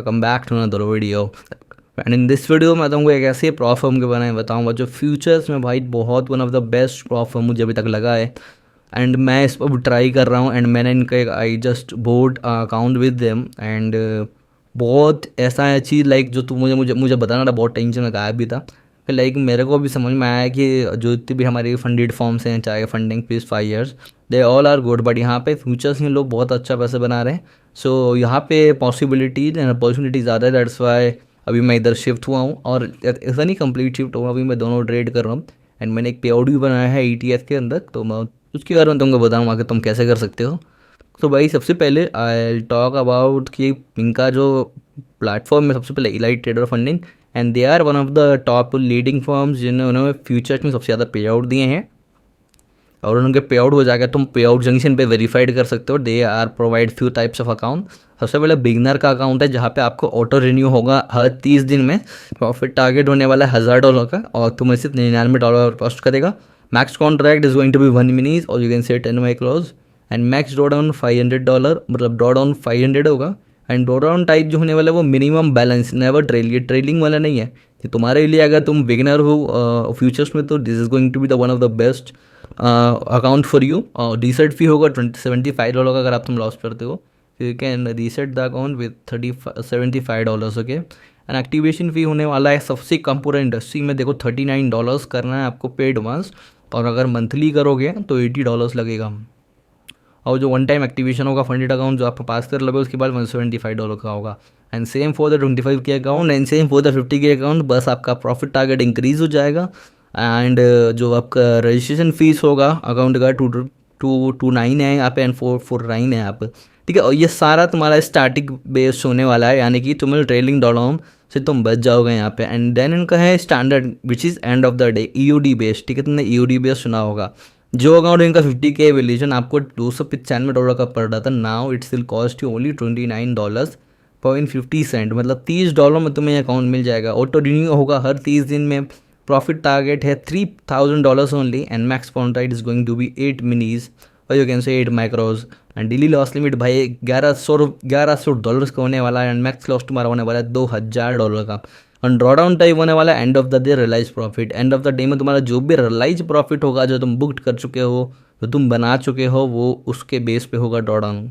Welcome back to another video. And in this video मैं तुमको एक ऐसे प्रॉप फर्म के बारे में बताऊंगा जो फ्यूचर्स में भाई बहुत one of the best prop firm मुझे अभी तक लगा है। एंड मैं इस पर ट्राई कर रहा हूँ एंड मैंने इनका एक I just board account with them and बहुत ऐसा है चीज़ लाइक जो तू मुझे मुझे मुझे बताना था, बहुत टेंशन में गायब भी था। फिर लाइक मेरे को भी समझ में आया कि जो इतनी भी हमारी फंडेड फॉर्म्स हैं, चाहे funding fees 5 years, they all are good, but यहाँ पे फ्यूचर्स में लोग बहुत अच्छा पैसे बना रहे हैं। सो यहाँ पे पॉसिबिलिटीज एंड अपॉर्चुनिटी ज़्यादा है, दैट्स वाई अभी मैं इधर शिफ्ट हुआ हूँ। और ऐसा नहीं कंप्लीट शिफ्ट हुआ, अभी मैं दोनों ट्रेड कर रहा हूँ। एंड मैंने एक पे आउट भी बनाया है ETF के अंदर, तो मैं उसके बारे में तुमको बताऊँगा कि तुम कैसे कर सकते हो। तो भाई सबसे पहले आई टॉक अबाउट कि इनका जो प्लेटफॉर्म है, सबसे पहले elite trader funding, and they are one of the top leading firms जिन्होंने फ्यूचर्स में सबसे ज़्यादा पे आउट दिए हैं। और उनके पे आउट हो जाएगा, तुम पे आउट जंक्शन पे वेरीफाइड कर सकते हो। They are provide few types of account. सबसे पहले बिगनर का अकाउंट है जहाँ पे आपको ऑटो रिन्यू होगा हर 30 दिन में। प्रॉफिट टारगेट होने वाला है $1000 का और तुम्हें सिर्फ $99 कॉस्ट करेगा। Max contract is going to be 1 minis और you can say 10 micros. And max draw down $500, मतलब ड्रॉ डाउन 500 होगा। एंड ड्रॉ डाउन टाइप जो होने वाला है वो मिनिमम बैलेंस, नेवर ट्रेल, ये ट्रेलिंग वाला नहीं है। कि तुम्हारे लिए अगर तुम बिगनर हो फ्यूचर्स में, तो this is going to be the one of the best account for you. और रीसेट फी होगा $75 का अगर आप तुम लॉस करते हो। You can reset the account with $75, okay. And activation fee होने वाला है सबसे कम पूरा इंडस्ट्री में, देखो $39 करना है आपको पेड वंस। और अगर मंथली करोगे तो $80 लगेगा। और जो वन टाइम एक्टिवेशन होगा फंडेड अकाउंट जो आप पास कर लोगे उसके बाद $175 का होगा। एंड सेम फॉर द 25 के account and same for the 50 के अकाउंट, बस आपका प्रॉफिट टारगेट इंक्रीज हो जाएगा। एंड जो आपका रजिस्ट्रेशन फीस होगा अकाउंट का 229 है यहाँ पे एंड 449 है यहाँ पे, ठीक है। और ये सारा तुम्हारा स्टार्टिंग बेस होने वाला है, यानी कि तुम्हें ट्रेलिंग डाउन से तुम बच जाओगे यहाँ पे। एंड देन इनका है standard which is and of the day EOD base, ठीक है। तुमने EOD बेस सुना होगा। जो अकाउंट इनका 50K वैल्यूएशन आपको $295 का पड़ रहा था, now it's will cost you only $29.50, मतलब $30 में तुम्हें अकाउंट मिल जाएगा। ऑटो रिन्यू होगा हर 30 दिन में। प्रॉफिट टारगेट है $3000 only and max contract is going to be 8 minis और you can say 8 micros. And daily loss limit भाई $1100 का होने वाला है एंड मैक्स लॉस तुम्हारा होने वाला है $2000 का। और ड्रॉ डाउन टाइप होने वाला है end of the day realise profit. End of the day में तुम्हारा जो भी रियलाइज प्रॉफिट होगा, जो तुम बुक्ड कर चुके हो, जो तुम बना चुके हो, वो उसके बेस पे होगा ड्रॉ डाउन।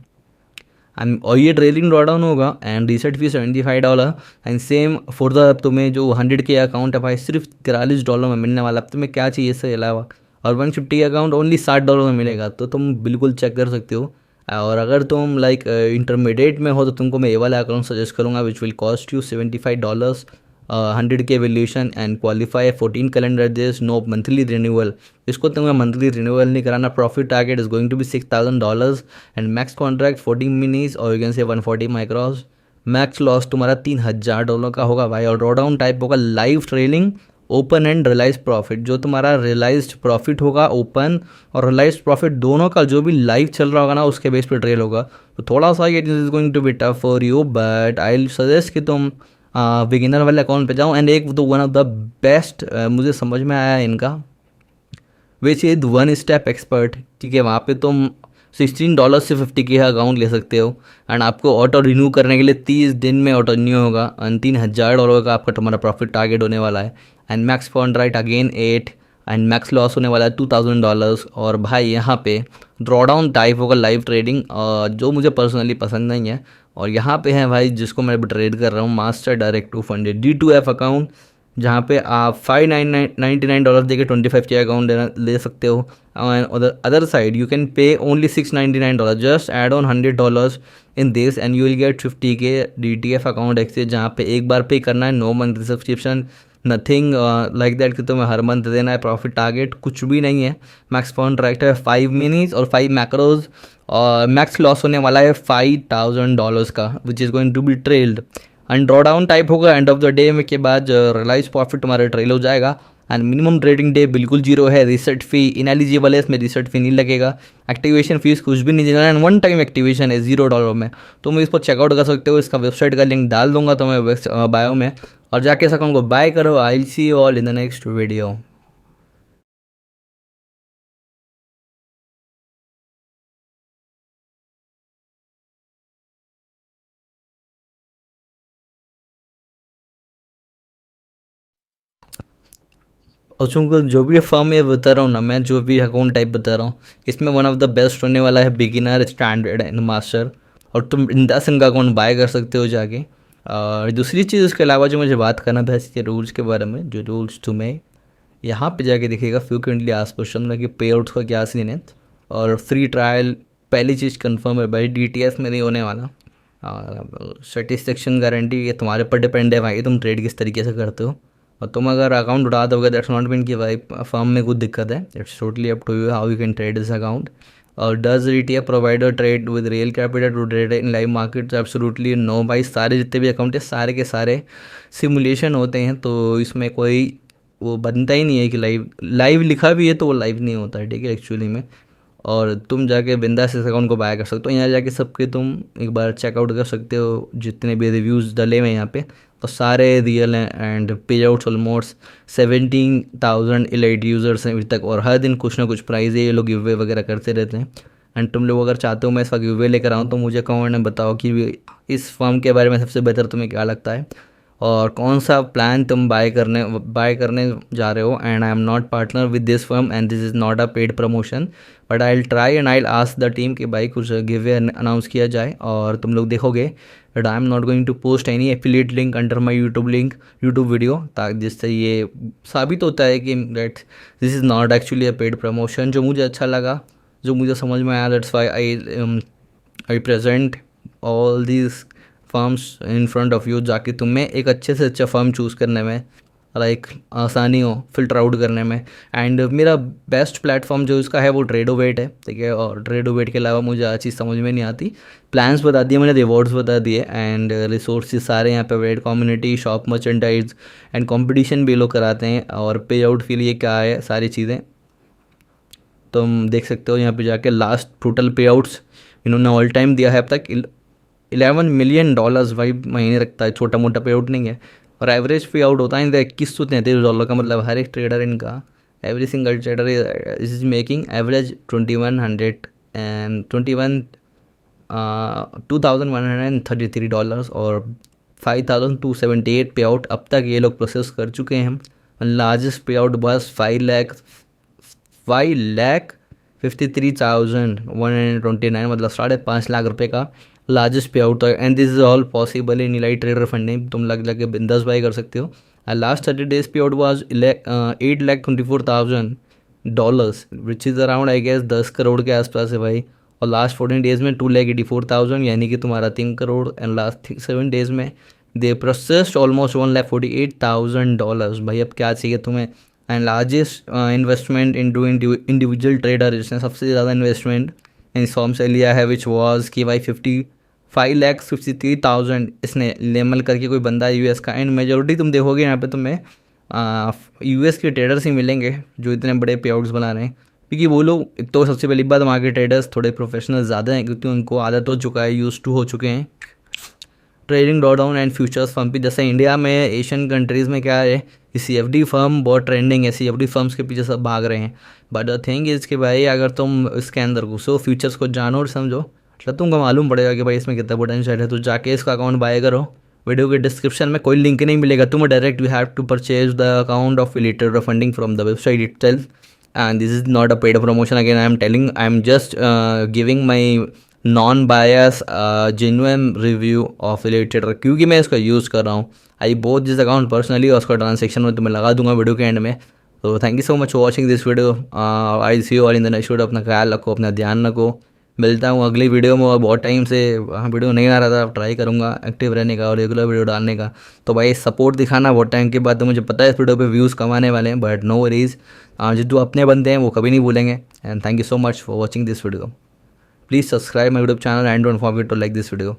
और ये ट्रेलिंग ड्रॉ डाउन होगा and reset fee $75। And same for the तुम्हें जो 100K अकाउंट है भाई सिर्फ $43 में मिलने वाला। अब तुम्हें क्या चाहिए इससे अलावा। और 150 अकाउंट ओनली $60 में मिलेगा, तो तुम बिल्कुल चेक कर सकते हो। और अगर तुम लाइक इंटरमीडिएट में हो तो तुमको मैं ये वाला अकाउंट सजेस्ट करूँगा which will cost you $75, 100K valuation and qualify 14 calendar days, no monthly renewal. इसको तुम्हें मंथली रिन्यूअल नहीं कराना। Profit target is going to be $6000 and max contract 14 minis और you can say 140 माइक्रॉस। Max loss तुम्हारा $3000 का होगा भाई। और ड्रॉ डाउन टाइप होगा live trailing, open and realise profit. जो तुम्हारा रियलाइज्ड प्रॉफिट होगा ओपन और रियलाइज्ड प्रॉफिट दोनों का जो भी लाइव चल रहा होगा ना, उसके बेस पे ट्रेल होगा। तो थोड़ा सा ये is going to be tough for you, but I suggest कि तुम बिगिनर वाले अकाउंट पे जाओ। एंड एक तो वन ऑफ द बेस्ट मुझे समझ में आया है इनका, which is one step expert, ठीक है। वहाँ पे तुम $16 से 50K का अकाउंट ले सकते हो एंड आपको ऑटो रिन्यू करने के लिए 30 दिन में ऑटो रिन्यू होगा एंड $3000 का आपका तुम्हारा प्रॉफिट टारगेट होने वाला है। And max contract again 8 and max loss होने वाला है $2000। और भाई यहाँ पे ड्रॉ डाउन टाइप होगा लाइव ट्रेडिंग, जो मुझे पर्सनली पसंद नहीं है। और यहाँ पे है भाई जिसको मैं ट्रेड कर रहा हूँ, master direct 2 funded D2F account, जहाँ पे आप $599 दे के 25K अकाउंट ले सकते हो। Other side you can pay only $699, just add on $100 in this and you will get 50K DTF account access, जहाँ पे एक बार पे करना है, no monthly subscription, nothing like that कि तुम्हें हर मंथ देना है। प्रॉफिट टारगेट कुछ भी नहीं है। मैक्स कॉन्ट्रैक्ट है 5 मिनीज और 5 मैक्रोज। और मैक्स लॉस होने वाला है $5000 का which is going to be trailed. And draw down type होगा एंड ऑफ द डे में के बाद रियलाइज प्रॉफिट तुम्हारा ट्रेल हो जाएगा। एंड मिनिमम ट्रेडिंग डे बिल्कुल जीरो है। रिसेट फी इनएलिजिबल है, इसमें रिसेट फी नहीं लगेगा। एक्टिवेशन फीस कुछ भी नहीं देना एंड वन टाइम एक्टिवेशन है $0 में। तुम इसको चेकआउट कर सकते हो, इसका वेबसाइट का लिंक डाल दूंगा तुम्हें बायो में, और जाके इस अकाउंट को बाय करो। I will see you all in the next video. और चूँकि जो भी फर्म मैं बता रहा हूँ ना, मैं जो भी अकाउंट टाइप बता रहा हूँ, इसमें वन ऑफ द बेस्ट होने वाला है बिगिनर, स्टैंडर्ड एंड मास्टर। और तुम इंदा सिंह का अकाउंट बाय कर सकते हो जाके। और दूसरी चीज़ उसके अलावा जो मुझे बात करना था इसके रूल्स के बारे में, जो रूल्स तुम्हें यहाँ पे जाके दिखेगा फ्रीक्वेंटली आस्क्ड क्वेश्चन में कि पे आउट्स का क्या सीन है। और फ्री ट्रायल पहली चीज़ कंफर्म है भाई, DTS में नहीं होने वाला। सेटिस्फेक्शन गारंटी ये तुम्हारे पर डिपेंड है भाई, तुम ट्रेड किस तरीके से करते हो। और तुम अगर अकाउंट उड़ा दोगे, दैट्स नॉट मीन कि भाई फर्म में कुछ दिक्कत है। It's totally up to you how you can trade this account. और does ETF provider trade with real capital to trade in live market? Absolutely no भाई, सारे जितने भी अकाउंट है सारे के सारे सिमुलेशन होते हैं, तो इसमें कोई वो बनता ही नहीं है कि लाइव लिखा भी है तो वो लाइव नहीं होता है, ठीक है, एक्चुअली में। और तुम जाके बिंदास इस अकाउंट को बाय कर सकते हो, यहाँ जाके सबके तुम एक बार चेकआउट कर सकते हो जितने भी रिव्यूज़ डले हुए हैं यहाँ पे, तो सारे रियल हैं। एंड पे आउट्स ऑलमोस्ट 17,000 इलाइट यूज़र्स हैं अभी तक, और हर दिन कुछ ना कुछ प्राइज़ है, ये लोग गिव अवे वगैरह करते रहते हैं। एंड तुम लोग अगर चाहते हो मैं इसका गिव अवे लेकर आऊँ, तो मुझे कमेंट में बताओ कि इस फर्म के बारे में सबसे बेहतर तुम्हें क्या लगता है और कौन सा प्लान तुम बाय करने जा रहे हो। And I am not partner with this firm and this is not a paid promotion, but I will try and I will ask the team कि भाई कुछ गिव अवे अनाउंस किया जाए। और तुम लोग देखोगे but I am not going to post any affiliate link under my YouTube video, ताकि जिससे ये साबित होता है कि that this is not actually a paid promotion. जो मुझे अच्छा लगा, जो मुझे समझ में आया, that's why I present all these firms in front of you, जाके तुम्हें एक अच्छे से अच्छा फर्म चूज़ करने में लाइक आसानी हो, फिल्टर आउट करने में। एंड मेरा बेस्ट प्लेटफॉर्म जो इसका है वो ट्रेडोवेट है, ठीक है। और ट्रेडोवेट के अलावा मुझे आज चीज़ समझ में नहीं आती। प्लान्स बता दिए मैंने, रिवॉर्ड्स बता दिए, एंड रिसोर्सेज सारे यहाँ पे wait, community, shop, merchandise and competition भी लोग कराते हैं। और पे आउट के लिए क्या है सारी चीज़ें तुम देख सकते हो यहाँ पे जाके। लास्ट टोटल पे आउट्स इन्होंने ऑल टाइम दिया है अब तक $11 मिलियन भाई महीने रखता है, छोटा मोटा पे आउट नहीं है। और एवरेज पे आउट होता है $2133 का, मतलब हर एक ट्रेडर इनका, every single trader is making average 2133 dollars और 5278 पे आउट अब तक ये लोग प्रोसेस कर चुके हैं। लार्जेस्ट पे आउट बस 5,53,129, मतलब 5.5 लाख रुपए का लार्जेस्ट पे आउट है। And this is all possible in elite trader funding, तुम लग के बिंदास बाई कर सकते हो। Last 30 days pay out was $8,24,000, which is around I guess 10 crore के आसपास है भाई। और लास्ट 14 days में 2,84,000, यानी कि तुम्हारा 3 करोड़। एंड लास्ट 7 days में दे प्रोसेस्ड ऑलमोस्ट $1,48,000 भाई, अब क्या चाहिए तुम्हें। And largest investment into individual trader, जिसने सबसे ज़्यादा इन्वेस्टमेंट इस फॉर्म से लिया है, विच वॉज कि भाई 55,53,000 इसने लेमल करके कोई बंदा है US का। एंड मेजोरिटी तुम देखोगे यहाँ पे तुम्हें US के ट्रेडर्स ही मिलेंगे जो इतने बड़े पे आउट्स बना रहे हैं, क्योंकि वो लोग, एक तो सबसे पहली बात वहाँ के ट्रेडर्स थोड़े प्रोफेशनल ज़्यादा हैं, क्योंकि उनको आदत हो चुका है, यूज टू हो चुके हैं trading drawdown and futures firm पे। जैसे इंडिया में, एशियन कंट्रीज़ में क्या है, CFD फर्म बहुत ट्रेंडिंग है, CFD फर्म्स के पीछे सब भाग रहे हैं। बट द थिंग इज़ कि भाई अगर तुम इसके अंदर घुसो, फ्यूचर्स को जानो और समझो, मतलब तुमको मालूम पड़ेगा कि भाई इसमें कितना पोटेंशियल है। तो जाके इसका अकाउंट बाय करो, वीडियो के डिस्क्रिप्शन में कोई लिंक नहीं मिलेगा तुम्हें, direct you have to purchase the account of elite trader funding from the website itself. And this is not a paid promotion, again I am telling, I am just giving my non bias genuine review of elite trader, क्योंकि मैं इसका use कर रहा हूँ। I bought this account personally, और उसका transaction में तुम्हें लगा दूंगा वीडियो के एंड में। तो thank you so much for watching this video. I see you all in the next video. अपना ख्याल रखो, अपना ध्यान रखो, मिलता हूँ अगली वीडियो में। और बहुत टाइम से वीडियो नहीं आ रहा था, ट्राई करूँगा एक्टिव रहने का और रेगुलर वीडियो डालने का। तो भाई सपोर्ट दिखाना, बहुत टाइम के बाद। तो मुझे पता है इस वीडियो पे व्यूज़ कमाने वाले हैं, बट नो वरीज, जो अपने बंदे हैं वो कभी नहीं भूलेंगे। And thank you so much for watching this video. Please subscribe my YouTube channel and don't forget to like this video.